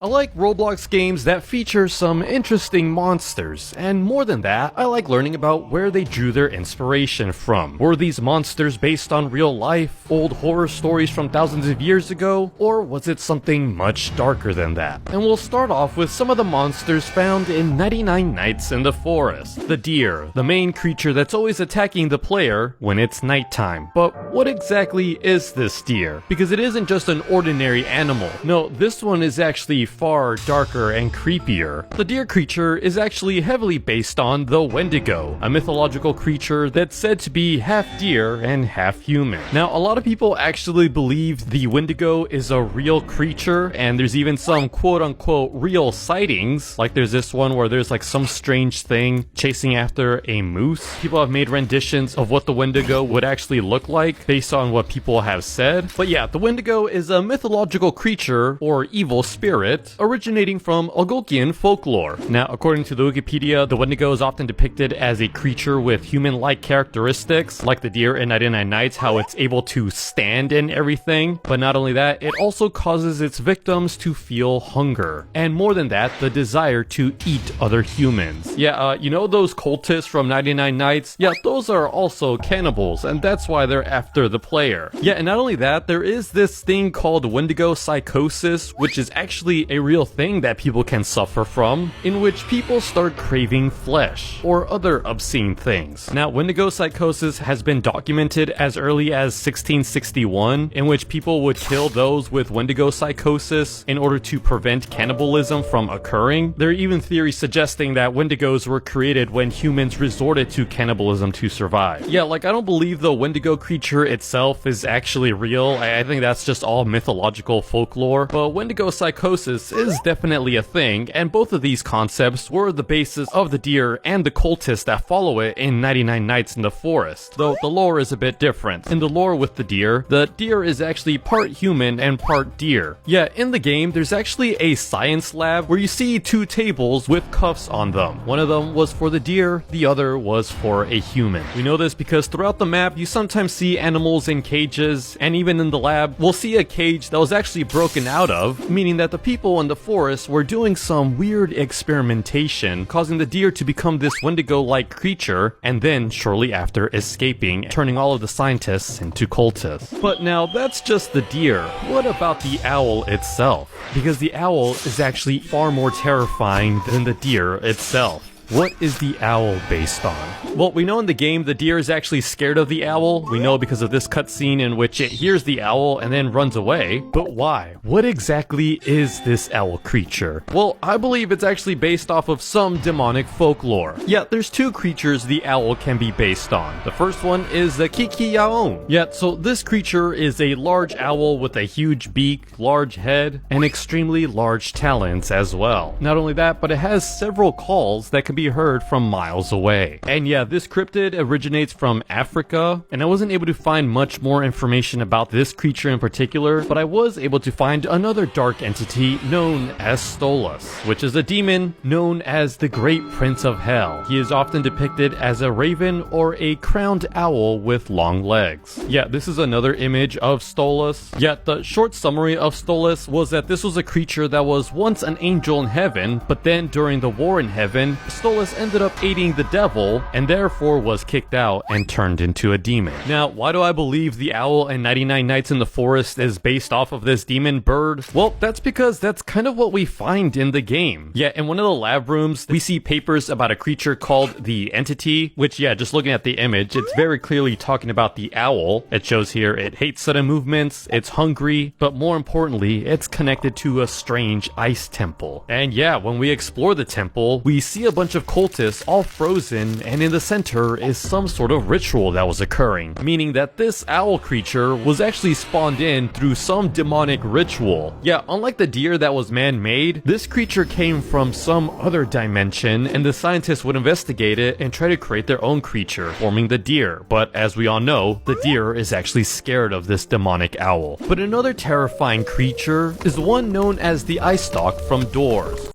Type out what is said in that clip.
I like Roblox games that feature some interesting monsters, and more than that, I like learning about where they drew their inspiration from. Were these monsters based on real life, old horror stories from thousands of years ago, or was it something much darker than that? And we'll start off with some of the monsters found in 99 Nights in the Forest. The deer, the main creature that's always attacking the player when it's nighttime. But what exactly is this deer? Because it isn't just an ordinary animal. No, this one is actually far darker and creepier. The deer creature is actually heavily based on the Wendigo, a mythological creature that's said to be half deer and half human. Now, a lot of people actually believe the Wendigo is a real creature, and there's even some quote-unquote real sightings. Like there's this one where there's like some strange thing chasing after a moose. People have made renditions of what the Wendigo would actually look like based on what people have said. But yeah, the Wendigo is a mythological creature or evil spirit originating from Algonquian folklore. Now, according to the Wikipedia, the Wendigo is often depicted as a creature with human-like characteristics, like the deer in 99 Nights, how it's able to stand and everything. But not only that, it also causes its victims to feel hunger. And more than that, the desire to eat other humans. Yeah, you know those cultists from 99 Nights? Yeah, those are also cannibals, and that's why they're after the player. Yeah, and not only that, there is this thing called Wendigo psychosis, which is actually a real thing that people can suffer from, in which people start craving flesh or other obscene things. Now, Wendigo psychosis has been documented as early as 1661, in which people would kill those with Wendigo psychosis in order to prevent cannibalism from occurring. There are even theories suggesting that Wendigos were created when humans resorted to cannibalism to survive. Yeah, like I don't believe the Wendigo creature itself is actually real. I think that's just all mythological folklore, but Wendigo psychosis is definitely a thing, and both of these concepts were the basis of the deer and the cultists that follow it in 99 Nights in the Forest, though the lore is a bit different. In the lore with the deer is actually part human and part deer. Yeah, in the game, there's actually a science lab where you see two tables with cuffs on them. One of them was for the deer, the other was for a human. We know this because throughout the map, you sometimes see animals in cages, and even in the lab, we'll see a cage that was actually broken out of, meaning that the people in the forest were doing some weird experimentation, causing the deer to become this Wendigo-like creature, and then shortly after escaping, turning all of the scientists into cultists. But now that's just the deer. What about the owl itself? Because the owl is actually far more terrifying than the deer itself. What is the owl based on? Well, we know in the game the deer is actually scared of the owl. We know because of this cutscene in which it hears the owl and then runs away. But why? What exactly is this owl creature? Well, I believe it's actually based off of some demonic folklore. Yeah, there's two creatures the owl can be based on. The first one is the Kikiyaon. Yeah, so this creature is a large owl with a huge beak, large head, and extremely large talons as well. Not only that, but it has several calls that can be heard from miles away. And yeah, this cryptid originates from Africa, and I wasn't able to find much more information about this creature in particular, but I was able to find another dark entity known as Stolas, which is a demon known as the Great Prince of Hell. He is often depicted as a raven or a crowned owl with long legs. Yeah, this is another image of Stolas. Yet the short summary of Stolas was that this was a creature that was once an angel in heaven, but then during the war in heaven, Stolas ended up aiding the devil and therefore was kicked out and turned into a demon. Now, why do I believe the owl in 99 Nights in the Forest is based off of this demon bird? Well, that's because that's kind of what we find in the game. Yeah, in one of the lab rooms, we see papers about a creature called the Entity, which, yeah, just looking at the image, it's very clearly talking about the owl. It shows here it hates sudden movements, it's hungry, but more importantly, it's connected to a strange ice temple. And yeah, when we explore the temple, we see a bunch of cultists all frozen, and in the center is some sort of ritual that was occurring, meaning that this owl creature was actually spawned in through some demonic ritual. Yeah, unlike the deer that was man-made, this creature came from some other dimension, and the scientists would investigate it and try to create their own creature, forming the deer. But as we all know, the deer is actually scared of this demonic owl. But another terrifying creature is one known as the eye stalk from Doors.